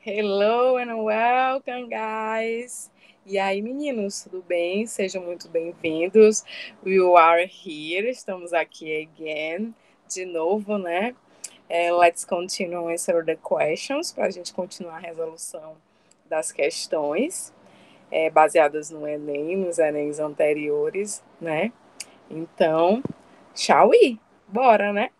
Hello and welcome, guys! E aí, meninos, tudo bem? Sejam muito bem-vindos. We are here, estamos aqui again, de novo, né? Let's continue answer the questions, para a gente continuar a resolução das questões baseadas no Enem, nos Enems anteriores, né? Então, shall we? Bora, né?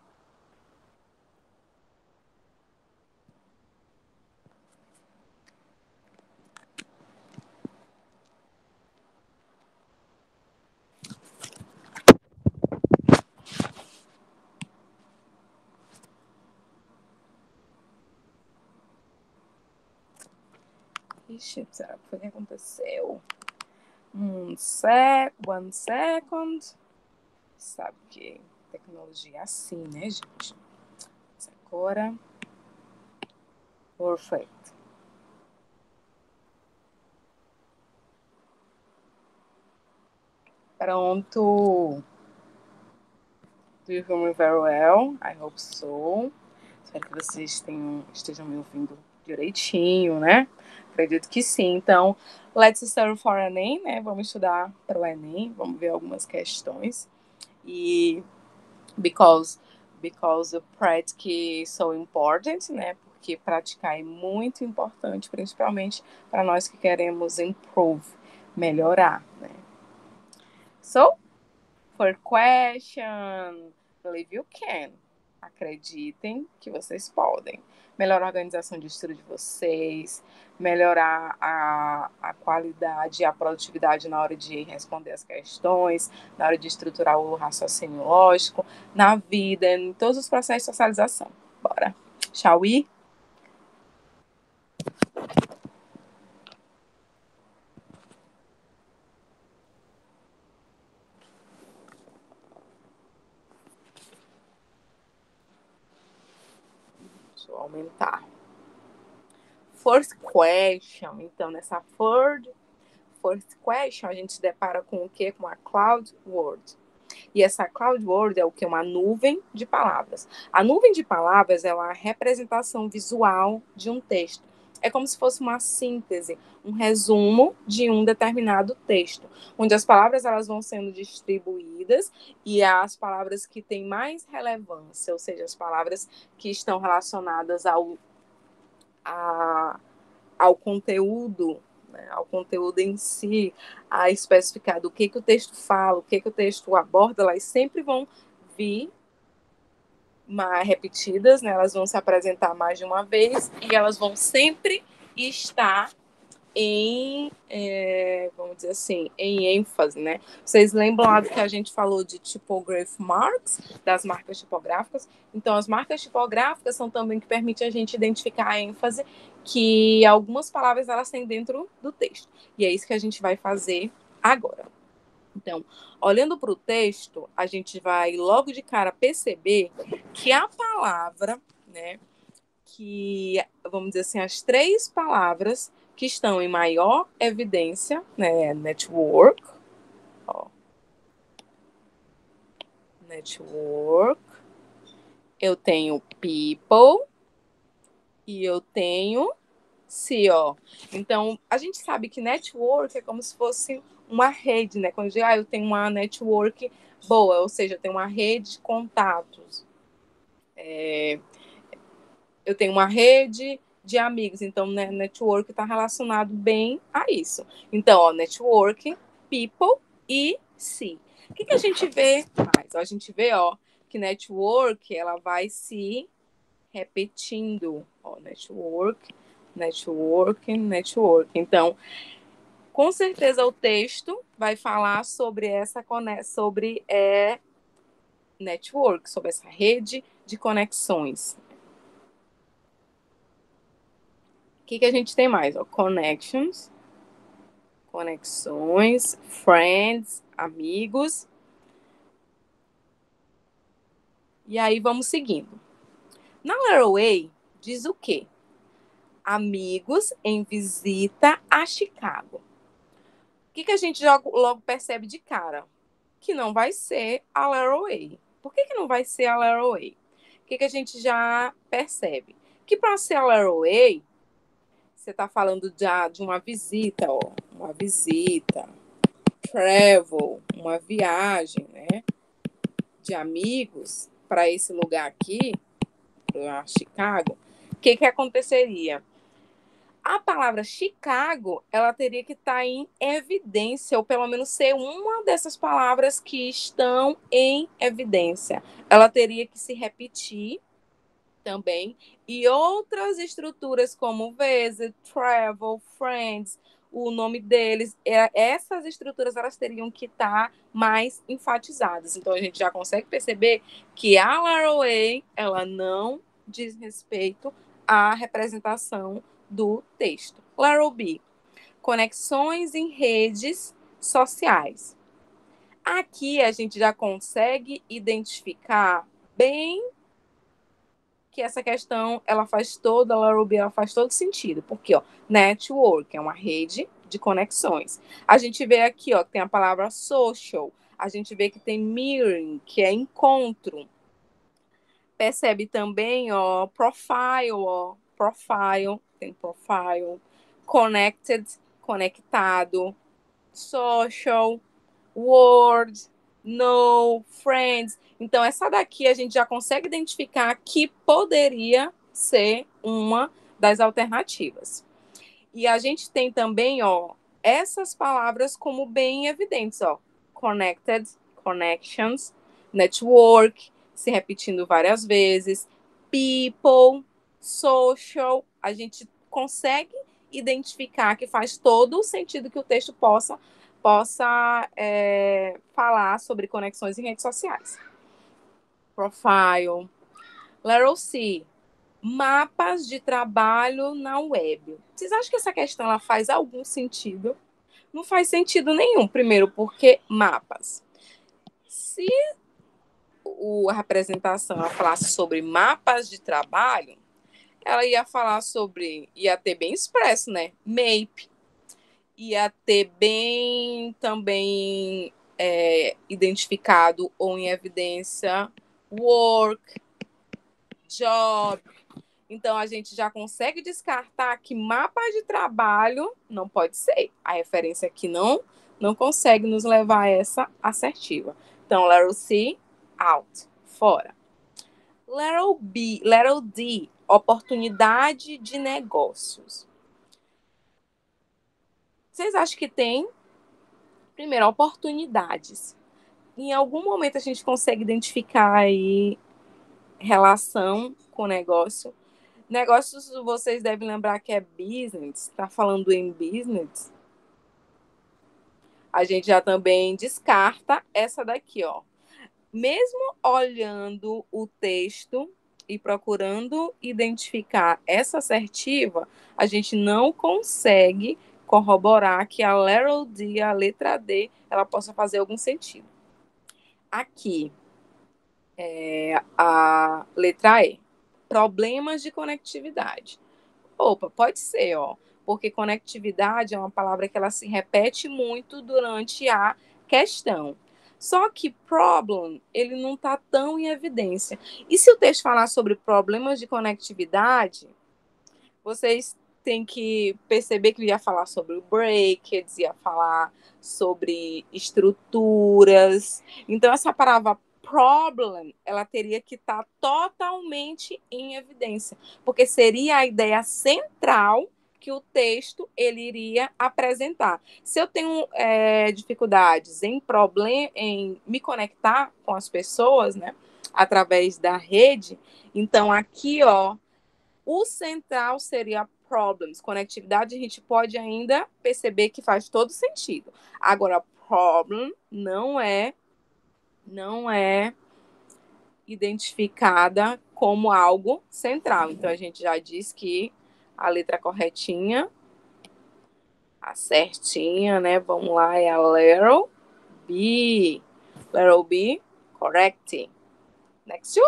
Ixi, será que foi o que aconteceu? One second. Sabe que tecnologia é assim, né, gente? Agora. Perfect. Pronto. Do you hear me very well? I hope so. Espero que vocês estejam me ouvindo direitinho, né? Acredito que sim. Então, let's study for Enem, né? Vamos estudar para o Enem. Vamos ver algumas questões. E because the practice is so important, né? Porque praticar é muito importante, principalmente para nós que queremos improve, melhorar, né? So, for question, believe you can. Acreditem que vocês podem. Melhorar a organização de estudo de vocês, melhorar a qualidade e a produtividade na hora de responder as questões, na hora de estruturar o raciocínio lógico, na vida, em todos os processos de socialização. Bora. Shall we? Deixa eu aumentar. First question. Então, nessa first question, a gente se depara com o quê? Com a cloud word. E essa cloud word é o que? Uma nuvem de palavras. A nuvem de palavras é uma representação visual de um texto. É como se fosse uma síntese, um resumo de um determinado texto, onde as palavras elas vão sendo distribuídas e as palavras que têm mais relevância, ou seja, as palavras que estão relacionadas ao conteúdo, né, ao conteúdo em si, a especificar do que o texto fala, o que o texto aborda, elas sempre vão vir repetidas, né, elas vão se apresentar mais de uma vez e elas vão sempre estar vamos dizer assim, em ênfase, né? Vocês lembram lá do que a gente falou de typograph marks, das marcas tipográficas? Então, as marcas tipográficas são também que permitem a gente identificar a ênfase que algumas palavras elas têm dentro do texto. E é isso que a gente vai fazer agora. Então, olhando para o texto, a gente vai logo de cara perceber que a palavra, né, que, vamos dizer assim, as três palavras que estão em maior evidência, né, network, ó, network, eu tenho people e eu tenho see, ó. Então, a gente sabe que network é como se fosse uma rede, né? Quando eu digo, eu tenho uma network boa, ou seja, eu tenho uma rede de contatos. Eu tenho uma rede de amigos, então né, network está relacionado bem a isso. Então, ó, network, people e see. O que a gente vê mais? A gente vê, ó, que network ela vai se repetindo. Ó, network, network, network. Então, com certeza o texto vai falar sobre sobre network, sobre essa rede de conexões. O que a gente tem mais? Ó, connections, conexões, friends, amigos. E aí vamos seguindo. Na letter A, diz o quê? Amigos em visita a Chicago. O que a gente logo percebe de cara? Que não vai ser a letter A. Por que não vai ser a letter A? O que a gente já percebe? Que para ser a letter A, você está falando de uma visita, ó, uma visita, travel, uma viagem, né, de amigos para esse lugar aqui, para Chicago, o que aconteceria? A palavra Chicago, ela teria que estar em evidência, ou pelo menos ser uma dessas palavras que estão em evidência. Ela teria que se repetir também, e outras estruturas como visit, travel, friends, o nome deles, essas estruturas elas teriam que estar mais enfatizadas. Então a gente já consegue perceber que a LROA ela não diz respeito à representação do texto. Letter B, conexões em redes sociais. Aqui a gente já consegue identificar bem que essa questão, ela faz toda, a Letter B, ela faz todo sentido. Porque, ó, network é uma rede de conexões. A gente vê aqui, ó, que tem a palavra social. A gente vê que tem mirroring, que é encontro. Percebe também, ó, profile, ó, profile, tem profile, connected, conectado, social, word, know, friends. Então, essa daqui a gente já consegue identificar que poderia ser uma das alternativas. E a gente tem também, ó, essas palavras como bem evidentes, ó, connected, connections, network, se repetindo várias vezes, people, social, a gente consegue identificar que faz todo o sentido que o texto possa falar sobre conexões em redes sociais. Profile. Letter C, mapas de trabalho na web. Vocês acham que essa questão ela faz algum sentido? Não faz sentido nenhum. Primeiro, porque mapas. Se a representação ela falasse sobre mapas de trabalho, ela ia falar sobre, ia ter bem expresso, né? Map. Ia ter bem também identificado ou em evidência work, job. Então, a gente já consegue descartar que mapa de trabalho não pode ser. A referência aqui não consegue nos levar a essa assertiva. Então, letter C, out, fora. Letter D, oportunidade de negócios. Vocês acham que tem? Primeiro, oportunidades. Em algum momento a gente consegue identificar aí relação com negócio. Negócios, vocês devem lembrar que é business, está falando em business. A gente já também descarta essa daqui, ó. Mesmo olhando o texto e procurando identificar essa assertiva, a gente não consegue corroborar que a letter D, a letra D, ela possa fazer algum sentido. Aqui, a letra E, problemas de conectividade. Opa, pode ser, ó, porque conectividade é uma palavra que ela se repete muito durante a questão. Só que problem, ele não está tão em evidência. E se o texto falar sobre problemas de conectividade, vocês têm que perceber que ele ia falar sobre breakage, ia falar sobre estruturas. Então, essa palavra problem, ela teria que estar totalmente em evidência, porque seria a ideia central que o texto ele iria apresentar. Se eu tenho dificuldades em me conectar com as pessoas, né, através da rede, então aqui, ó, o central seria problems. Conectividade a gente pode ainda perceber que faz todo sentido. Agora, problem não é identificada como algo central. Então, a gente já diz que a letra corretinha, a certinha, né? Vamos lá, é a letter B. Letter B, correct. Next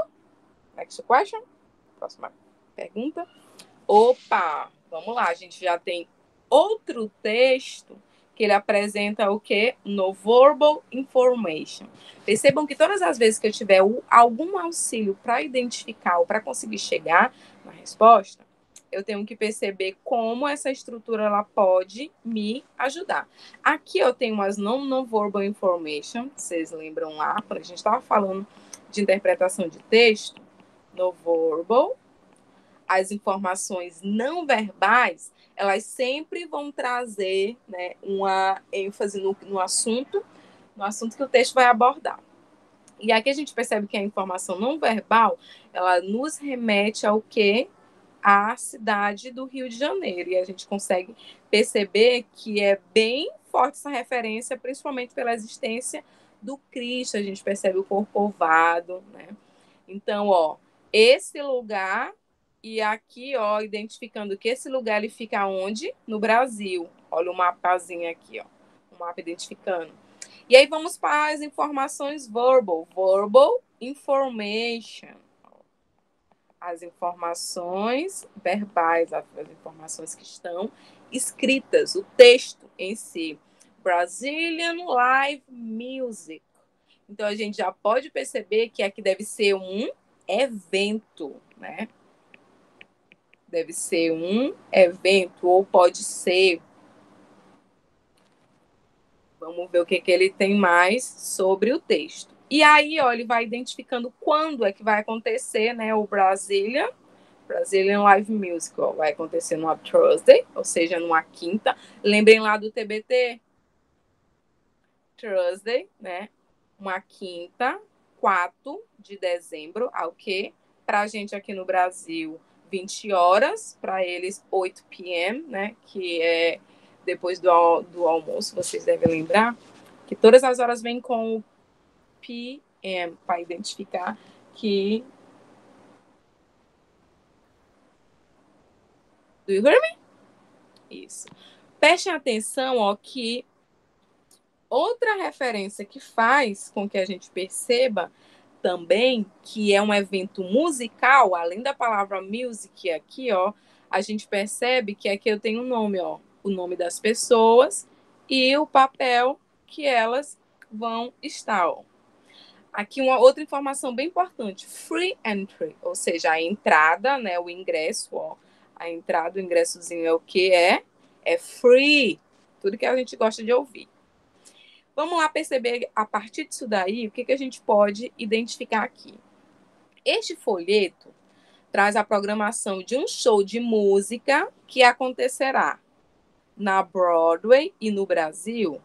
question. Próxima pergunta. Opa, vamos lá, a gente já tem outro texto que ele apresenta o quê? No verbal information. Percebam que todas as vezes que eu tiver algum auxílio para identificar ou para conseguir chegar na resposta, eu tenho que perceber como essa estrutura ela pode me ajudar. Aqui eu tenho umas non-verbal information, vocês lembram lá, quando a gente estava falando de interpretação de texto, no verbal, as informações não verbais, elas sempre vão trazer, né, uma ênfase no assunto que o texto vai abordar. E aqui a gente percebe que a informação não verbal, ela nos remete ao quê? A cidade do Rio de Janeiro. E a gente consegue perceber que é bem forte essa referência, principalmente pela existência do Cristo. A gente percebe o Corcovado, né? Então, ó, esse lugar, e aqui, ó, identificando que esse lugar ele fica onde? No Brasil. Olha o mapazinho aqui, ó. O mapa identificando. E aí vamos para as informações verbal. Verbal information. As informações verbais, as informações que estão escritas, o texto em si. Brazilian Live Music. Então, a gente já pode perceber que aqui deve ser um evento, né? Deve ser um evento, ou pode ser... Vamos ver o que ele tem mais sobre o texto. E aí, ó, ele vai identificando quando é que vai acontecer, né? O Brazilian Live Music, ó, vai acontecer numa Thursday, ou seja, numa quinta. Lembrem lá do TBT? Thursday, né? Uma quinta, 4 de dezembro, ao quê? Para a gente aqui no Brasil, 20 horas, para eles 8 p.m., né? Que é depois do almoço, vocês devem lembrar que todas as horas vêm com o p.m. para identificar que... Do you hear me? Isso. Prestem atenção, ó, que outra referência que faz com que a gente perceba também que é um evento musical, além da palavra music aqui, ó, a gente percebe que aqui eu tenho um nome, ó, o nome das pessoas e o papel que elas vão estar, ó. Aqui uma outra informação bem importante, free entry, ou seja, a entrada, né, o ingresso, ó, a entrada, o ingressozinho é o que é? É free, tudo que a gente gosta de ouvir. Vamos lá perceber, a partir disso daí, o que a gente pode identificar aqui. Este folheto traz a programação de um show de música que acontecerá na Broadway e no Brasil,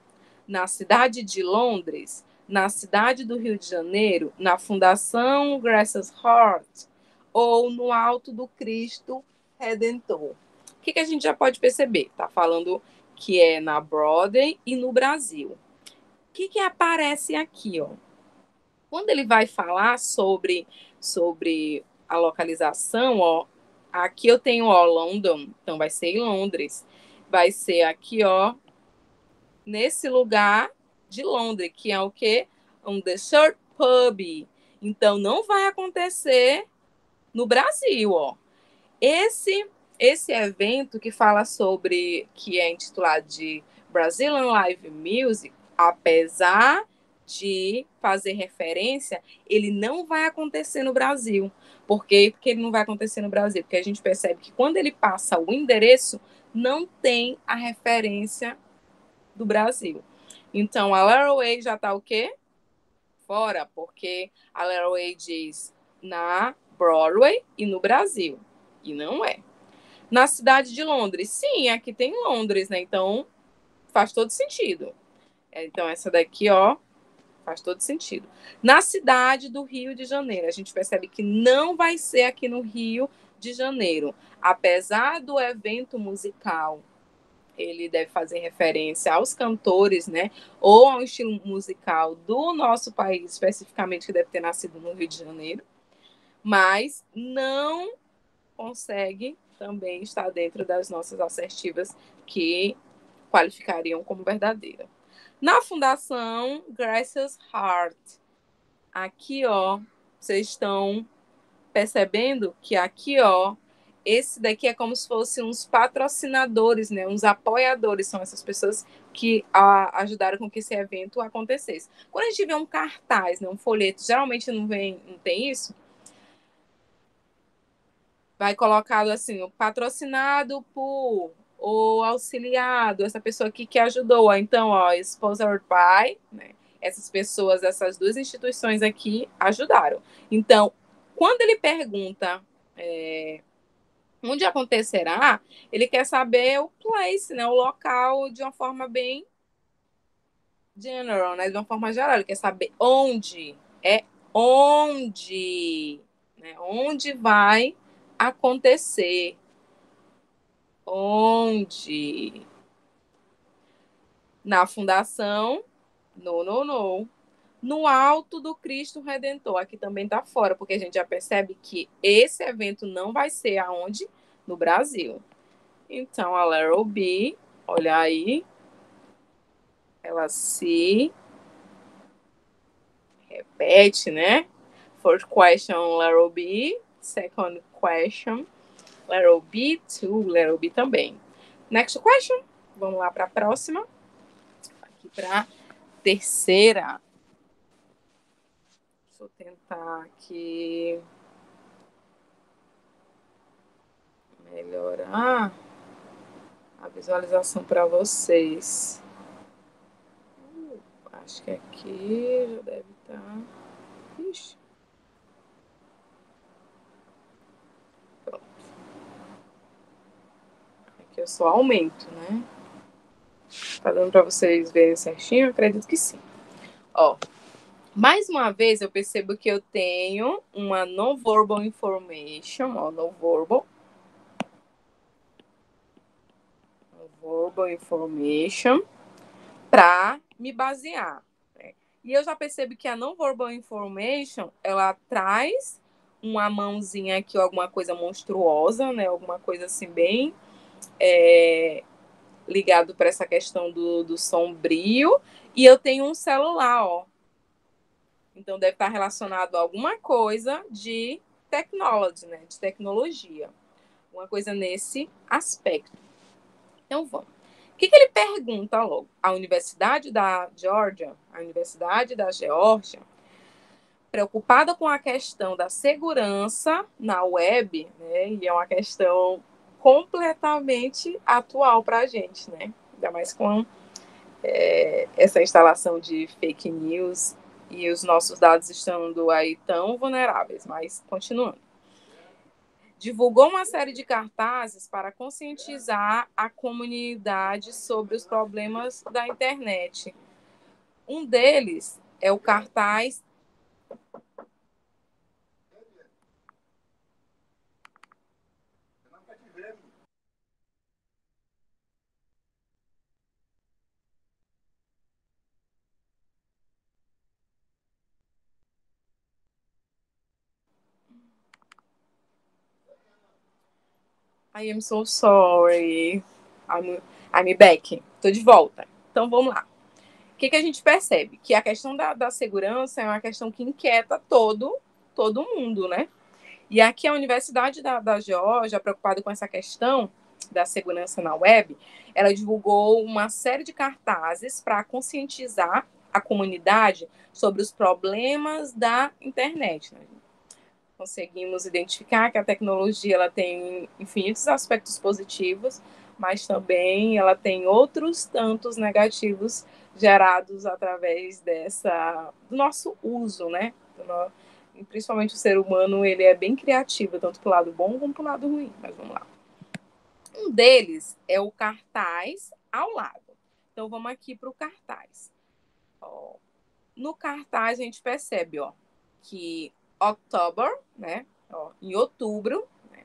na cidade de Londres, na cidade do Rio de Janeiro, na Fundação Graças Heart ou no Alto do Cristo Redentor. O que a gente já pode perceber? Está falando que é na Broadway e no Brasil. O que aparece aqui, ó? Quando ele vai falar sobre a localização, ó, aqui eu tenho, ó, London, então vai ser em Londres. Vai ser aqui, ó, nesse lugar de Londres, que é o quê? Um Desert Pub. Então, não vai acontecer no Brasil, ó. Esse evento que fala sobre, que é intitulado de Brazilian Live Music, apesar de fazer referência, ele não vai acontecer no Brasil. Por quê? Porque ele não vai acontecer no Brasil? Porque a gente percebe que quando ele passa o endereço, não tem a referência do Brasil. Então, a Laraway já está o quê? Fora, porque a Laraway diz na Broadway e no Brasil. E não é. Na cidade de Londres. Sim, aqui tem Londres, né? Então, faz todo sentido. Então, essa daqui, ó, faz todo sentido. Na cidade do Rio de Janeiro, a gente percebe que não vai ser aqui no Rio de Janeiro. Apesar do evento musical, ele deve fazer referência aos cantores, né? Ou ao estilo musical do nosso país, especificamente, que deve ter nascido no Rio de Janeiro. Mas não consegue também estar dentro das nossas assertivas que qualificariam como verdadeira. Na Fundação Graças Heart, aqui, ó, vocês estão percebendo que aqui, ó, esse daqui é como se fossem uns patrocinadores, né? Uns apoiadores, são essas pessoas que ajudaram com que esse evento acontecesse. Quando a gente vê um cartaz, né, um folheto, geralmente não tem isso? vai colocado assim, o patrocinado por, ou auxiliado, essa pessoa aqui que ajudou. Então, ó, sponsored by, né? Essas pessoas, essas duas instituições aqui ajudaram. Então, quando ele pergunta onde acontecerá, ele quer saber o place, né? O local de uma forma bem general, né? De uma forma geral. Ele quer saber onde. É onde. Né? Onde vai acontecer. Onde? Na fundação, no. No alto do Cristo Redentor. Aqui também tá fora, porque a gente já percebe que esse evento não vai ser aonde? No Brasil. Então, a letter B, olha aí, ela se repete, né? First question, letter B. Second question, letter B. Two, letter B também. Next question. Vamos lá para a próxima. Aqui para a terceira. Deixa eu tentar aqui melhorar a visualização para vocês. Acho que aqui já deve estar. Ixi. Pronto. Aqui eu só aumento, né? Tá dando para vocês verem certinho? Eu acredito que sim. Ó, mais uma vez eu percebo que eu tenho uma non-verbal information, ó, non-verbal information para me basear. Né? E eu já percebo que a non-verbal information, ela traz uma mãozinha aqui, alguma coisa monstruosa, né? Alguma coisa assim bem ligado para essa questão do sombrio. E eu tenho um celular, ó. Então deve estar relacionado a alguma coisa de technology, né? De tecnologia. Uma coisa nesse aspecto. Então vamos. O que ele pergunta logo? A Universidade da Geórgia, a Universidade da Geórgia, preocupada com a questão da segurança na web, né? E é uma questão completamente atual para a gente, né? Ainda mais com essa instalação de fake news e os nossos dados estando aí tão vulneráveis. Mas, continuando. Divulgou uma série de cartazes para conscientizar a comunidade sobre os problemas da internet. Um deles é o cartaz I am so sorry. I'm back. Tô de volta. Então vamos lá. O que a gente percebe? Que a questão da segurança é uma questão que inquieta todo mundo, né? E aqui a Universidade da Geórgia, preocupada com essa questão da segurança na web, ela divulgou uma série de cartazes para conscientizar a comunidade sobre os problemas da internet. Né? Conseguimos identificar que a tecnologia ela tem infinitos aspectos positivos, mas também ela tem outros tantos negativos gerados através do nosso uso, né? Principalmente o ser humano, ele é bem criativo, tanto para o lado bom como para o lado ruim. Mas vamos lá. Um deles é o cartaz ao lado. Então, vamos aqui para o cartaz. Ó, no cartaz, a gente percebe que October, né? Ó, em outubro. Né?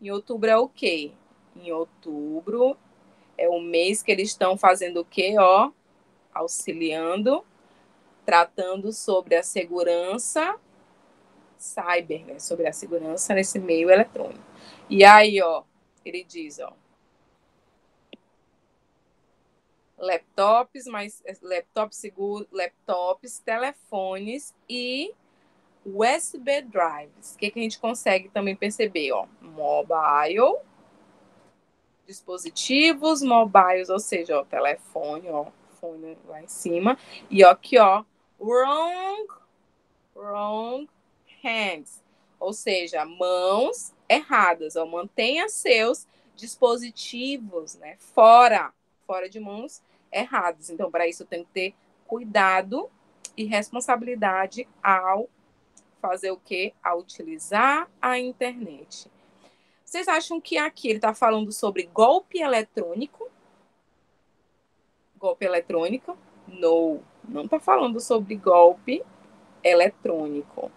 Em outubro é o quê? Em outubro é o mês que eles estão fazendo o quê? Ó, auxiliando, tratando sobre a segurança cyber, né, sobre a segurança nesse meio eletrônico. E aí, ó, ele diz, ó, laptops seguro, laptops, telefones e USB drives. O que a gente consegue também perceber, ó, mobile, dispositivos mobiles, ou seja, ó, telefone, ó, fone lá em cima, e ó, aqui, ó, wrong hands, ou seja, mãos erradas. Ó, mantenha seus dispositivos, né, fora de mãos erradas. Então, para isso, tem que ter cuidado e responsabilidade ao fazer o quê? Ao utilizar a internet. Vocês acham que aqui ele está falando sobre golpe eletrônico? Golpe eletrônico? Não está falando sobre golpe eletrônico.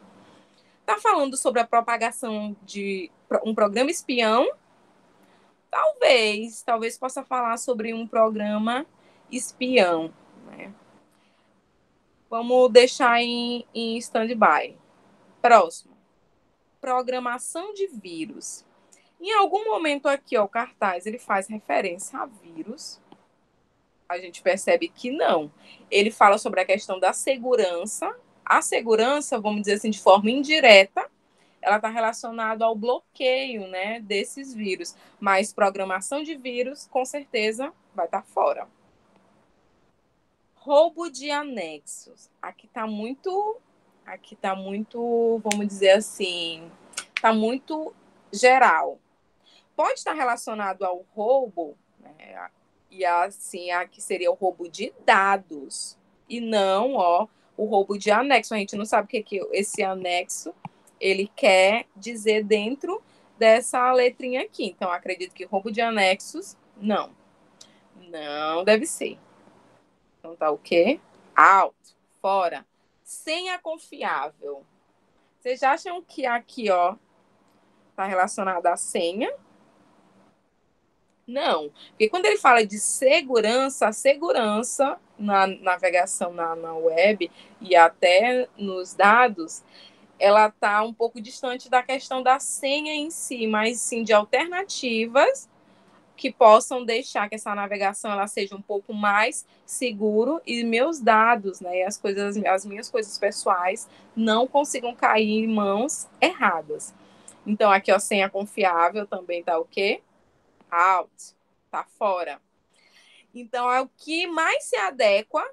Está falando sobre a propagação de um programa espião? Talvez possa falar sobre um programa espião, né? Vamos deixar em stand-by. Próximo. Programação de vírus. Em algum momento aqui, ó, o cartaz, ele faz referência a vírus. A gente percebe que não. Ele fala sobre a questão da segurança. A segurança, vamos dizer assim, de forma indireta, ela está relacionada ao bloqueio, né, desses vírus. Mas programação de vírus, com certeza, vai estar fora. Roubo de anexos. Aqui está muito, vamos dizer assim, está muito geral. Pode estar relacionado ao roubo, né, e assim, aqui seria o roubo de dados, e não, ó, o roubo de anexo. A gente não sabe o que esse anexo ele quer dizer dentro dessa letrinha aqui. Então, acredito que roubo de anexos, não deve ser. Então, tá o quê? Out, fora. Senha confiável. Vocês acham que aqui, ó, tá relacionado à senha? Não, porque quando ele fala de segurança, a segurança na navegação na web e até nos dados, ela está um pouco distante da questão da senha em si, mas sim de alternativas que possam deixar que essa navegação ela seja um pouco mais seguro e meus dados, né, as minhas coisas pessoais não consigam cair em mãos erradas. Então aqui ó, senha confiável também tá o quê? Out, tá fora. Então é o que mais se adequa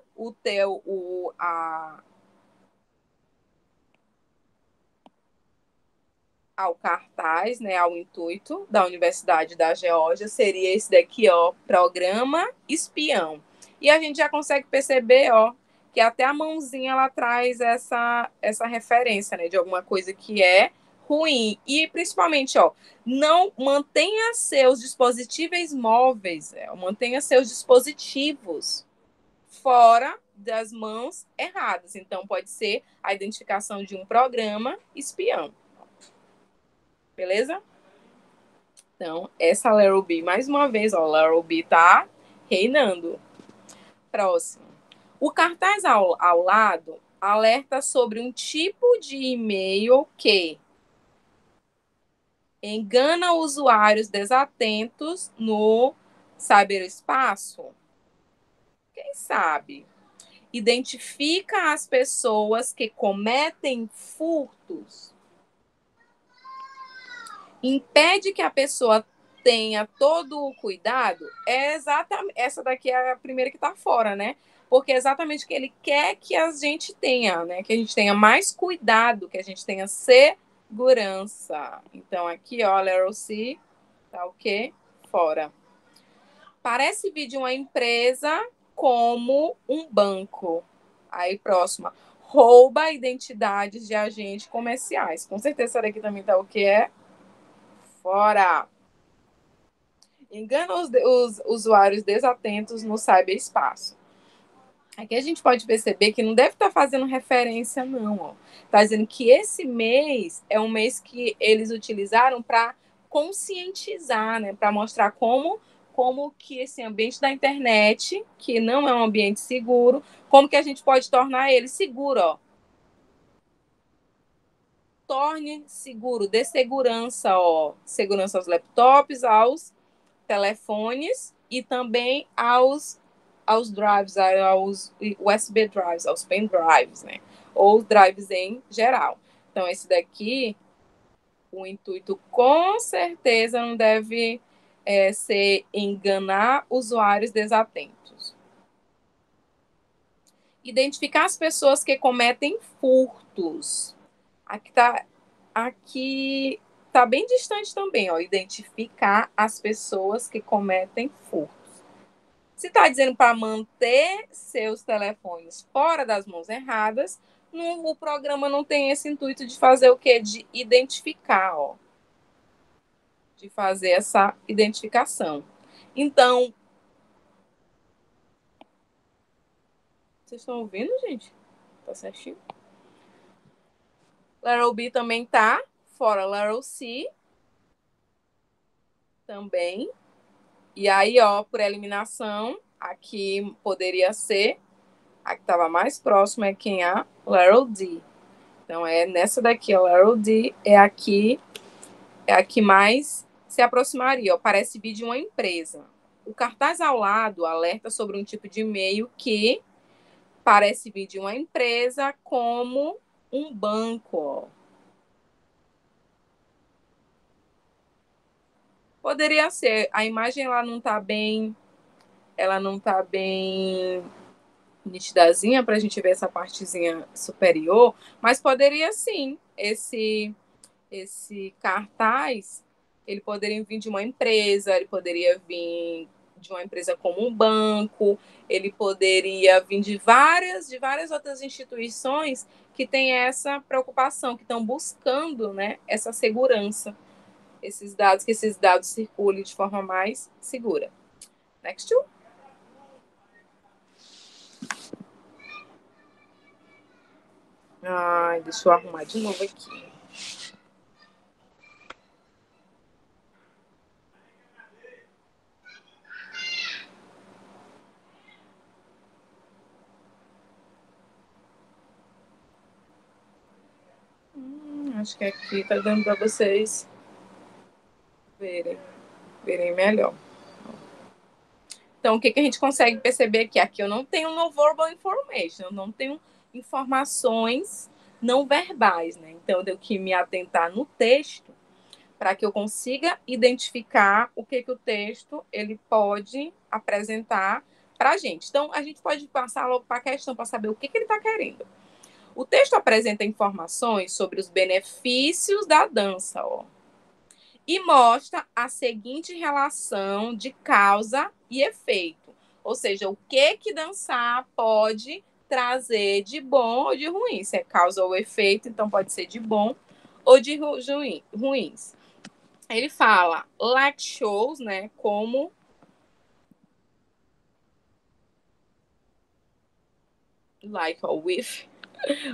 ao cartaz, né, ao intuito da Universidade da Geórgia, seria esse daqui, ó, programa espião. E a gente já consegue perceber, ó, que até a mãozinha ela traz essa referência, né, de alguma coisa que é ruim. E principalmente, ó, não mantenha seus dispositivos móveis, mantenha seus dispositivos fora das mãos erradas. Então pode ser a identificação de um programa espião. Beleza? Então, essa Larry B, mais uma vez, ó, Larry B tá reinando. Próximo. O cartaz ao lado alerta sobre um tipo de e-mail que engana usuários desatentos no ciberespaço. Quem sabe? Identifica as pessoas que cometem furtos. Impede que a pessoa tenha todo o cuidado, é exatamente essa daqui é a primeira que está fora, né? Porque é exatamente o que ele quer que a gente tenha, né? Que a gente tenha mais cuidado, que a gente tenha segurança. Então, aqui, ó, Level C, tá o quê? Fora. Parece vir de uma empresa como um banco. Aí, próxima. Rouba identidades de agentes comerciais. Com certeza, essa daqui também tá o que é? Fora. Engana os usuários desatentos no cyberespaço. Aqui a gente pode perceber que não deve estar fazendo referência, não. Está dizendo que esse mês é um mês que eles utilizaram para conscientizar, né? Para mostrar como que esse ambiente da internet, que não é um ambiente seguro, como que a gente pode tornar ele seguro, ó. Torne seguro, dê segurança, ó. Segurança aos laptops, aos telefones e também aos drives, aos USB drives, aos pen drives, né? Ou drives em geral. Então, esse daqui, o intuito com certeza não deve ser enganar usuários desatentos. Identificar as pessoas que cometem furtos. Aqui tá bem distante também, ó, identificar as pessoas que cometem furtos. Se está dizendo para manter seus telefones fora das mãos erradas, o programa não tem esse intuito de fazer o quê? De identificar, ó. De fazer essa identificação. Então, vocês estão ouvindo, gente? Tá certinho? Level B também tá, fora Level C também. E aí, ó, por eliminação, aqui poderia ser, a que estava mais próxima é quem? A Level D. Então, é nessa daqui, a Level D, é a que mais se aproximaria. Ó, parece vir de uma empresa. O cartaz ao lado alerta sobre um tipo de e-mail que parece vir de uma empresa como um banco, ó. Poderia ser. A imagem ela não tá bem nitidazinha para a gente ver essa partezinha superior, mas poderia sim. Esse cartaz, ele poderia vir de uma empresa, ele poderia vir de uma empresa como um banco, ele poderia vir de várias outras instituições que têm essa preocupação, que estão buscando, né, essa segurança, que esses dados circulem de forma mais segura. Next. Ai, deixa eu arrumar de novo aqui. Acho que aqui tá dando para vocês verem melhor. Então, o que a gente consegue perceber aqui? Aqui eu não tenho no verbal information, eu não tenho informações não verbais, né? Então, eu tenho que me atentar no texto para que eu consiga identificar o que o texto ele pode apresentar para a gente. Então, a gente pode passar logo para a questão para saber o que ele está querendo. O texto apresenta informações sobre os benefícios da dança, ó, e mostra a seguinte relação de causa e efeito. Ou seja, o que dançar pode trazer de bom ou de ruim. Se é causa ou efeito, então pode ser de bom ou de ruins. Ele fala like shows, né, como like or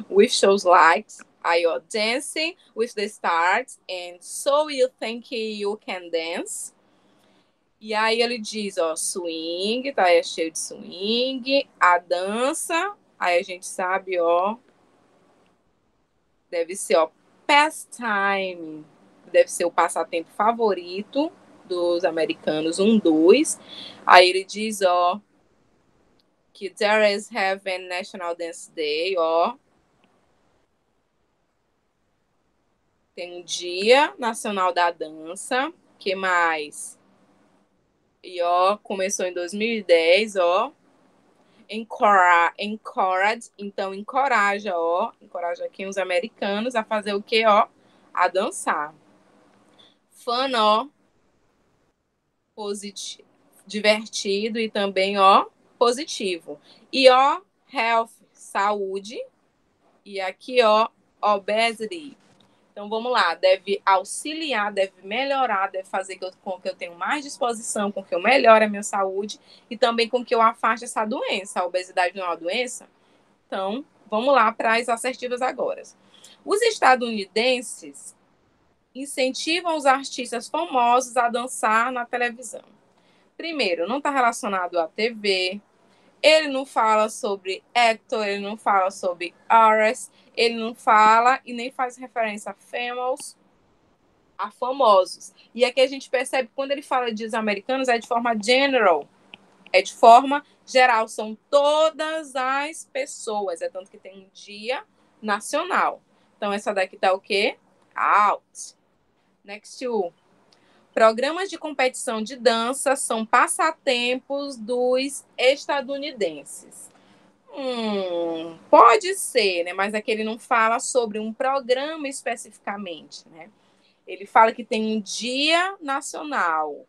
with shows like you're dancing with the stars and so you think you can dance. E aí ele diz, ó, swing, tá? É cheio de swing. A dança, aí a gente sabe, ó, deve ser, ó, pastime. Deve ser o passatempo favorito dos americanos, 2. Aí ele diz, ó, que there is heaven National Dance Day, ó. Tem um dia nacional da dança. Que mais? E, ó, começou em 2010, ó. Encourage, então encoraja, ó. Encoraja aqui os americanos a fazer o quê, ó? A dançar. Fun, ó. Positivo, divertido e também, ó, positivo. E, ó, health, saúde. E aqui, ó, obesity. Então, vamos lá. Deve auxiliar, deve melhorar, deve fazer com que eu tenha mais disposição, com que eu melhore a minha saúde e também com que eu afaste essa doença. A obesidade não é uma doença? Então, vamos lá para as assertivas agora. Os estadunidenses incentivam os artistas famosos a dançar na televisão. Primeiro, não está relacionado à TV. Ele não fala sobre actor, ele não fala sobre artists, ele não fala e nem faz referência a famosos. E aqui a gente percebe que quando ele fala de os americanos é de forma general, é de forma geral, são todas as pessoas, é tanto que tem um dia nacional. Então essa daqui tá o quê? Out. Next to. Programas de competição de dança são passatempos dos estadunidenses. Pode ser, né? Mas aqui ele não fala sobre um programa especificamente, né? Ele fala que tem um dia nacional.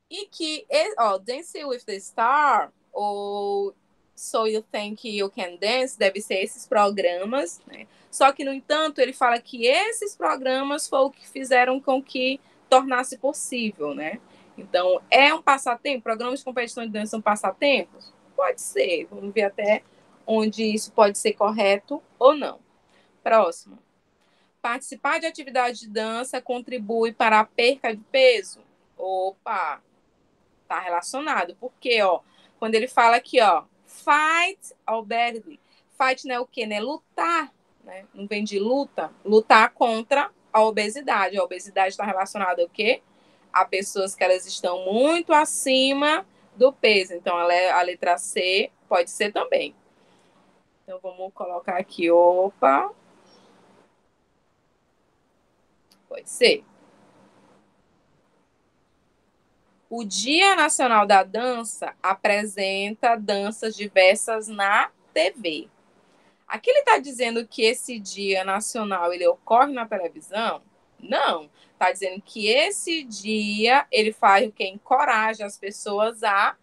E que, ó, Dancing with the Star, ou So You Think You Can Dance, deve ser esses programas, né? Só que, no entanto, ele fala que esses programas foram o que fizeram com que tornasse possível, né? Então, é um passatempo? Programas de competição de dança são passatempos? Pode ser. Vamos ver até onde isso pode ser correto ou não. Próximo. Participar de atividade de dança contribui para a perca de peso? Opa! Tá relacionado. Porque, ó, quando ele fala aqui, ó, fight obesity. Fight não é o quê? Né? Lutar, né? Não vem de luta. Lutar contra a obesidade. A obesidade está relacionada ao quê? A pessoas que elas estão muito acima do peso. Então, a letra C pode ser também. Então, vamos colocar aqui, opa. Pode ser. O Dia Nacional da Dança apresenta danças diversas na TV. Aqui ele está dizendo que esse Dia Nacional ele ocorre na televisão? Não. Está dizendo que esse dia ele faz o que? Encoraja as pessoas a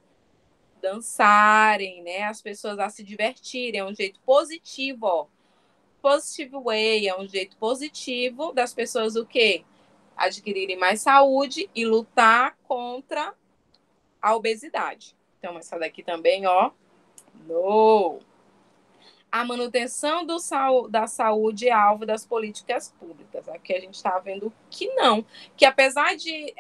dançarem, né? As pessoas a se divertirem. É um jeito positivo, ó. Positive way, é um jeito positivo das pessoas o quê? Adquirirem mais saúde e lutar contra a obesidade. Então, essa daqui também, ó, no. A manutenção da saúde é alvo das políticas públicas. Aqui a gente está vendo que não. Que apesar de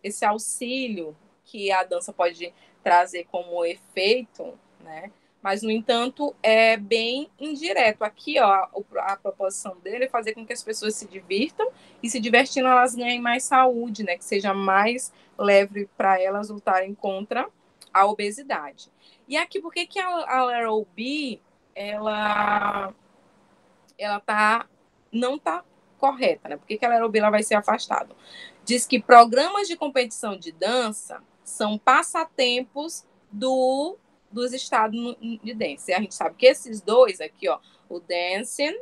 esse auxílio que a dança pode trazer como efeito, né? Mas, no entanto, é bem indireto. Aqui, ó, a proposição dele é fazer com que as pessoas se divirtam e se divertindo elas ganhem mais saúde, né? Que seja mais leve para elas lutarem contra a obesidade. E aqui, por que que a Level B, ela não tá correta, né? Por que que a Level B ela vai ser afastada? Diz que programas de competição de dança são passatempos dos estadunidenses. A gente sabe que esses dois aqui, ó, o Dancing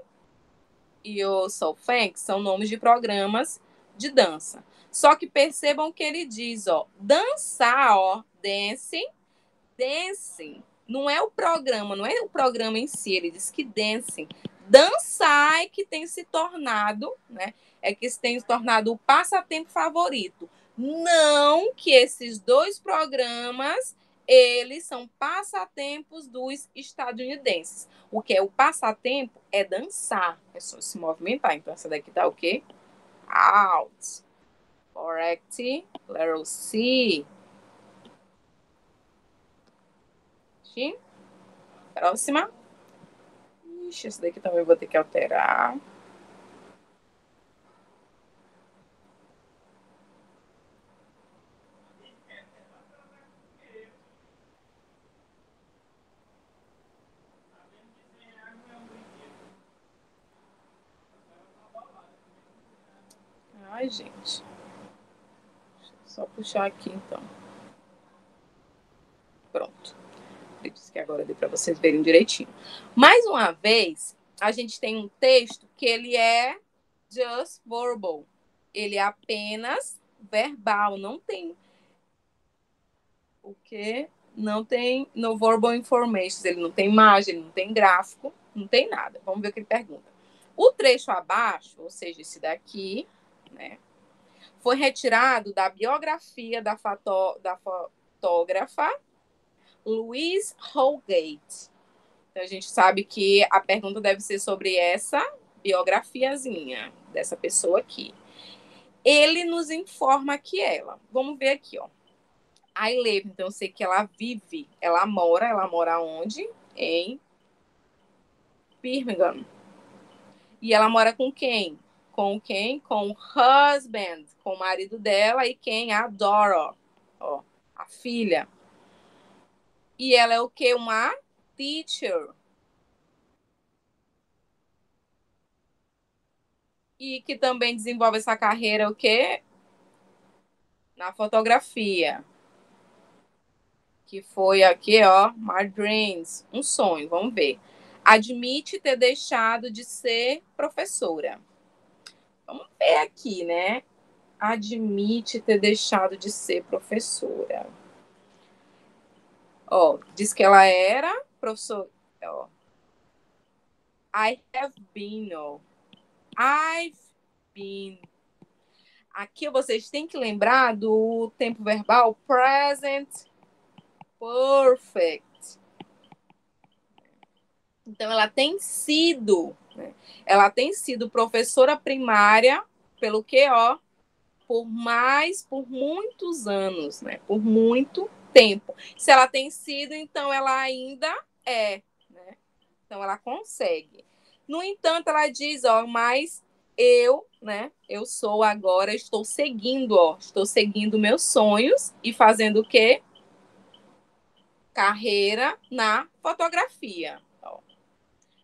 e o Soul Funk, são nomes de programas de dança. Só que percebam que ele diz, ó, dançar, ó, dancing não é o programa, não é o programa em si, ele diz que dancing. Dançar é que tem se tornado, né? É que se tem se tornado o passatempo favorito. Não que esses dois programas, eles são passatempos dos estadunidenses. O que é o passatempo é dançar, é só se movimentar. Então, essa daqui tá o quê? Out. Correct. Letter C. Próxima. Ixi, esse daqui também vou ter que alterar. Ai, gente. Deixa eu só puxar aqui, então. Pronto. Eu disse que agora deu para vocês verem direitinho. Mais uma vez, a gente tem um texto que ele é just verbal. Ele é apenas verbal. Não tem o quê? Não tem no verbal information. Ele não tem imagem, ele não tem gráfico, não tem nada. Vamos ver o que ele pergunta. O trecho abaixo, ou seja, esse daqui, né? Foi retirado da biografia da fotógrafa Louise Holgate. Então, a gente sabe que a pergunta deve ser sobre essa biografiazinha dessa pessoa aqui. Ele nos informa que ela... Vamos ver aqui, ó. I live, então eu sei que ela vive, ela mora onde? Em Birmingham. E ela mora com quem? Com quem? Com o husband, com o marido dela e quem? A Dora, ó, a filha. E ela é o quê? Uma teacher. E que também desenvolve essa carreira o quê? Na fotografia. Que foi aqui, ó, My Dreams, um sonho, vamos ver. Admite ter deixado de ser professora. Vamos ver aqui, né? Admite ter deixado de ser professora. Ó, diz que ela era professora. Ó, I have been, ó. I've been. Aqui vocês têm que lembrar do tempo verbal present perfect. Então, ela tem sido, né? Ela tem sido professora primária pelo que, ó, por muitos anos, né? Por muito tempo. Se ela tem sido, então ela ainda é, né? Então ela consegue. No entanto, ela diz, ó, mas eu, né? Eu sou agora, estou seguindo, ó, estou seguindo meus sonhos e fazendo o quê? Carreira na fotografia. Ó.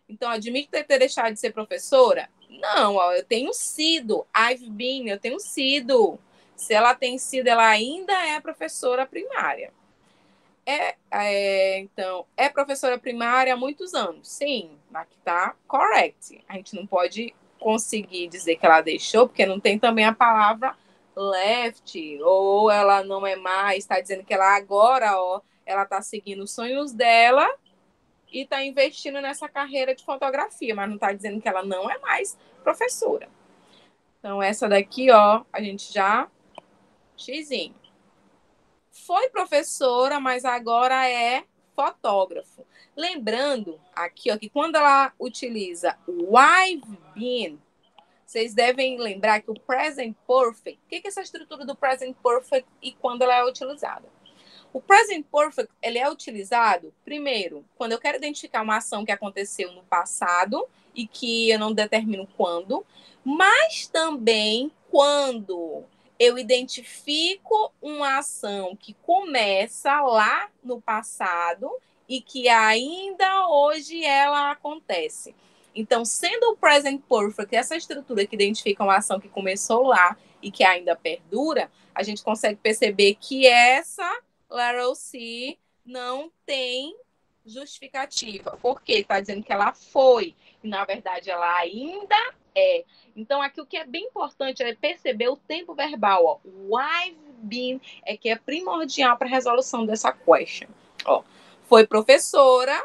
Então, admite ter deixado de ser professora? Não, ó, eu tenho sido. I've been, eu tenho sido. Se ela tem sido, ela ainda é professora primária. Então, é professora primária há muitos anos. Sim, aqui tá correct. A gente não pode conseguir dizer que ela deixou, porque não tem também a palavra left, ou ela não é mais, está dizendo que ela agora, ó, ela tá seguindo os sonhos dela e está investindo nessa carreira de fotografia, mas não está dizendo que ela não é mais professora. Então, essa daqui, ó, a gente já xizinho. Foi professora, mas agora é fotógrafo. Lembrando aqui, ó, que quando ela utiliza o I've been, vocês devem lembrar que o present perfect, o que é essa estrutura do present perfect e quando ela é utilizada? O present perfect, ele é utilizado, primeiro, quando eu quero identificar uma ação que aconteceu no passado e que eu não determino quando, mas também quando eu identifico uma ação que começa lá no passado e que ainda hoje ela acontece. Então, sendo o present perfect essa estrutura que identifica uma ação que começou lá e que ainda perdura, a gente consegue perceber que essa letter C não tem justificativa. Por quê? Está dizendo que ela foi. E, na verdade, ela ainda é. Então, aqui o que é bem importante é perceber o tempo verbal. Ó. O I've been é que é primordial para a resolução dessa question. Ó, foi professora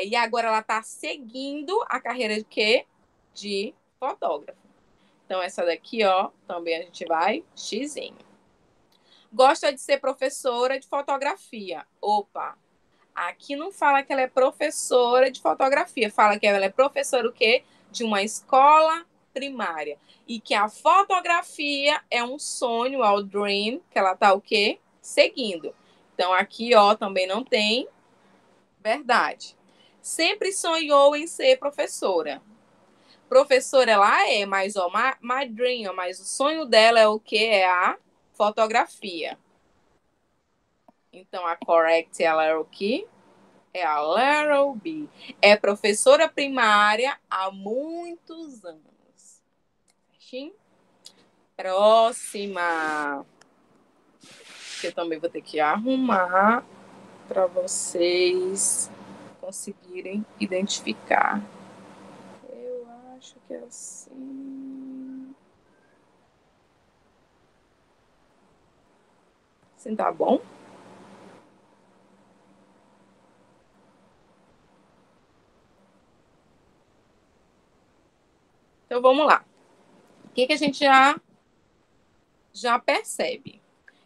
e agora ela está seguindo a carreira de quê? De fotógrafo. Então, essa daqui, ó, também a gente vai xizinho. Gosta de ser professora de fotografia. Opa, aqui não fala que ela é professora de fotografia, fala que ela é professora o quê? De uma escola primária. E que a fotografia é um sonho, é o dream, que ela tá o quê? Seguindo. Então, aqui, ó, também não tem verdade. Sempre sonhou em ser professora. Professora ela é, mas ó, my dream, ó, mas o sonho dela é o quê? É a fotografia. Então, a correct ela é o quê? É a letter B. É professora primária há muitos anos. Certinho? Próxima. Que eu também vou ter que arrumar para vocês conseguirem identificar. Eu acho que é assim. Assim tá bom? Então vamos lá. O que a gente já percebe?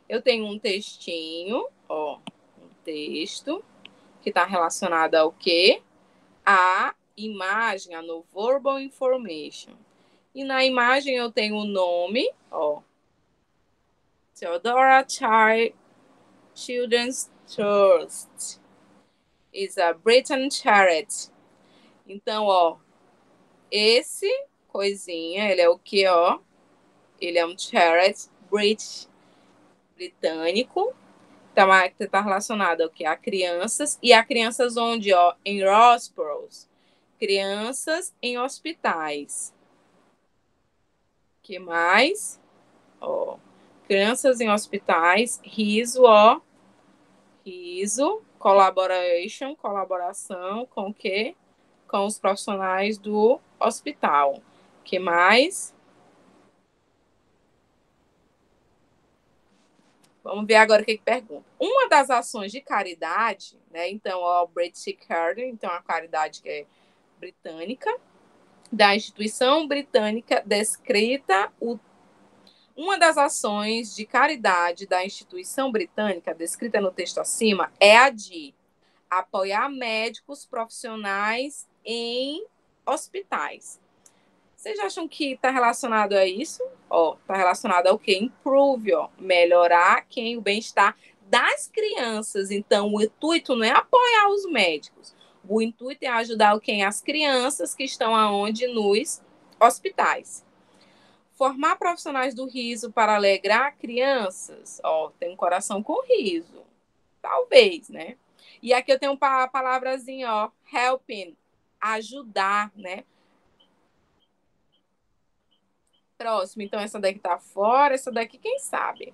Eu tenho um textinho, ó, um texto que está relacionado ao quê? A imagem, a no verbal information. E na imagem eu tenho o nome, ó, Theodora Children's Trust is a Britain charity. Então, ó, esse coisinha, ele é o que, ó? Ele é um charity britânico, tá relacionado ao que? A crianças, e a crianças onde, ó? Em hospitals. Crianças em hospitais. Que mais? Ó, crianças em hospitais, riso, ó, riso, colaboração com o quê? Com os profissionais do hospital. Que mais? Vamos ver agora o que pergunta. Uma das ações de caridade, né? Então, o British Charity, então a caridade que é britânica, da instituição britânica descrita, uma das ações de caridade da instituição britânica descrita no texto acima é a de apoiar médicos profissionais em hospitais. Vocês acham que está relacionado a isso? Está relacionado ao quê? Improve, melhorar o bem-estar das crianças. Então, o intuito não é apoiar os médicos. O intuito é ajudar as crianças que estão aonde? Nos hospitais. Formar profissionais do riso para alegrar crianças. Tem um coração com riso. Talvez, né? E aqui eu tenho uma palavrazinha, helping, ajudar, né? Próximo, então essa daqui tá fora, essa daqui quem sabe?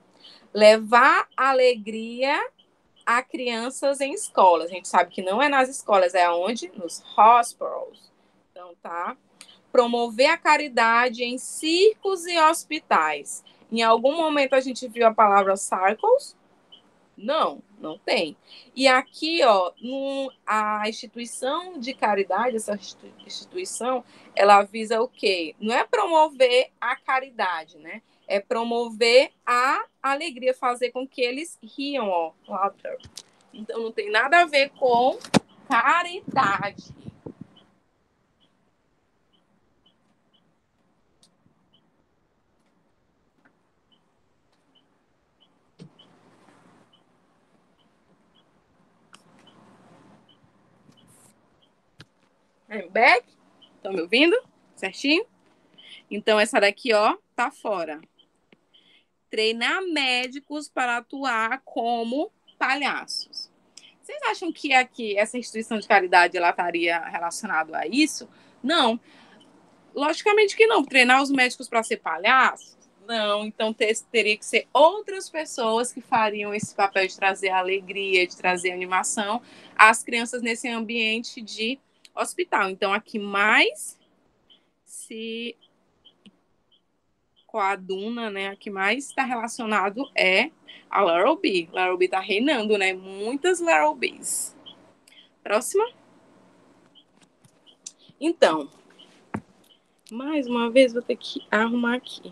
Levar alegria a crianças em escolas. A gente sabe que não é nas escolas, é onde? Nos hospitals. Então, tá? Promover a caridade em circos e hospitais. Em algum momento a gente viu a palavra circles? Não, não tem. E aqui, a instituição de caridade, essa instituição, ela visa o quê? Não é promover a caridade, né? É promover a alegria, fazer com que eles riam, laughter. Então, não tem nada a ver com caridade. I'm back? Estão me ouvindo? Certinho? Então, essa daqui, tá fora. Treinar médicos para atuar como palhaços. Vocês acham que aqui essa instituição de caridade ela estaria relacionada a isso? Não. Logicamente que não. Treinar os médicos para ser palhaços? Não. Então teria que ser outras pessoas que fariam esse papel de trazer alegria, de trazer animação às crianças nesse ambiente de hospital. Então aqui mais se coaduna, né? A que mais está relacionado é a Laurel B. Laurel B está reinando, né? Muitas Laurel Bs. Próxima. Então, mais uma vez vou ter que arrumar aqui.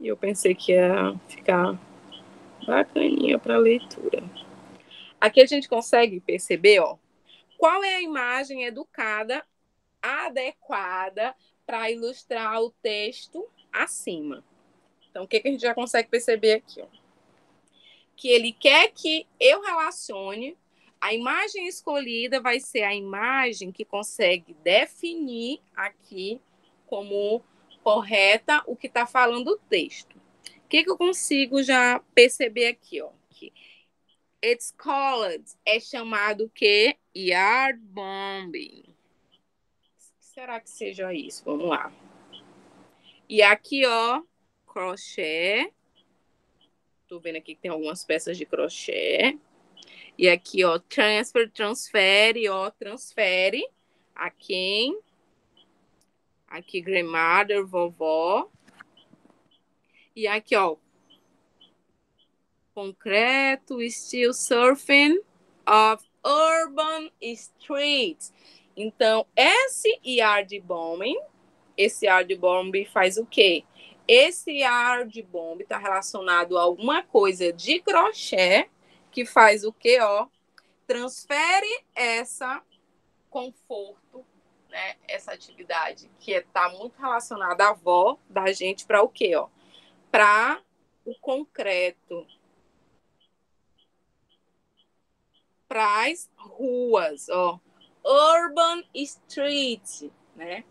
E eu pensei que ia ficar bacaninha para leitura. Aqui a gente consegue perceber, qual é a imagem educada, adequada para ilustrar o texto acima. Então, o que a gente já consegue perceber aqui, que ele quer que eu relacione. A imagem escolhida vai ser a imagem que consegue definir aqui como correta o que está falando o texto. O que eu consigo já perceber aqui, que it's called é chamado que yard bombing. Será que seja isso? Vamos lá. E aqui, crochê. Tô vendo aqui que tem algumas peças de crochê. E aqui, transfere, transfere a quem? Aqui, grandmother, vovó. E aqui, concreto, still surfing of urban streets. Então, esse yard bombing faz o quê? Esse yard bomb está relacionado a alguma coisa de crochê que faz o quê, transfere essa conforto, né? Essa atividade que está muito relacionada à avó da gente para o quê, para o concreto, para as ruas, urban street, né?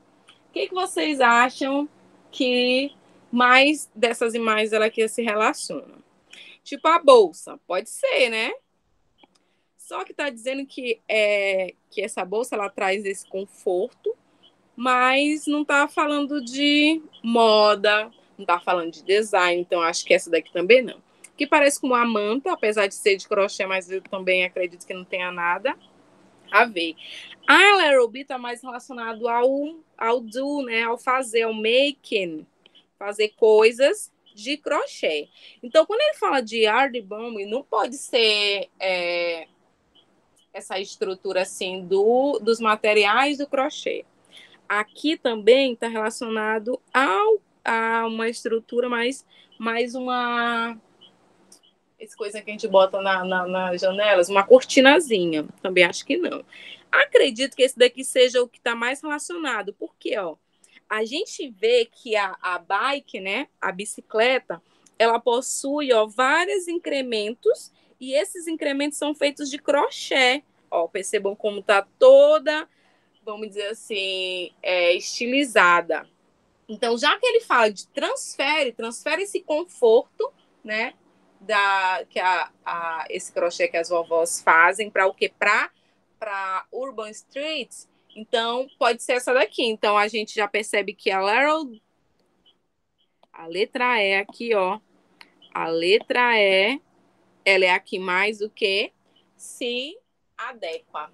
O que vocês acham que mais dessas imagens ela que se relacionam? Tipo a bolsa, pode ser, né? Só que está dizendo que essa bolsa ela traz esse conforto, mas não está falando de moda, não está falando de design, então acho que essa daqui também não. Que parece com uma manta, apesar de ser de crochê, mas eu também acredito que não tenha nada a ver. A Laurel B está mais relacionado ao do, né? Ao fazer, ao making, fazer coisas de crochê. Então, quando ele fala de yardbum, não pode ser essa estrutura assim dos materiais do crochê. Aqui também está relacionado a uma estrutura mais uma essa coisa que a gente bota nas janelas, uma cortinazinha. Também acho que não. Acredito que esse daqui seja o que está mais relacionado, porque ó, a gente vê que a bike, né, a bicicleta, ela possui ó, vários incrementos e esses incrementos são feitos de crochê. Ó, percebam como está toda, vamos dizer assim, estilizada. Então, já que ele fala de transfere esse conforto, né, que esse crochê que as vovós fazem para o quê? Para Urban Streets. Então, pode ser essa daqui. Então, a gente já percebe que a letra E aqui, ó. A letra E, ela é aqui mais do que se adequa.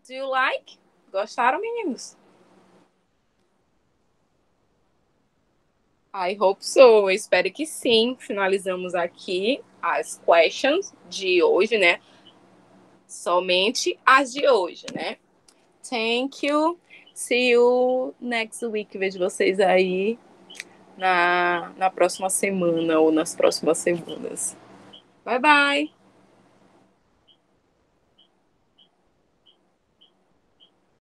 Do you like? Gostaram, meninos? I hope so. Eu espero que sim. Finalizamos aqui as questions de hoje, né? Somente as de hoje, né? Thank you. See you next week. Vejo vocês aí na próxima semana ou nas próximas semanas. Bye, bye.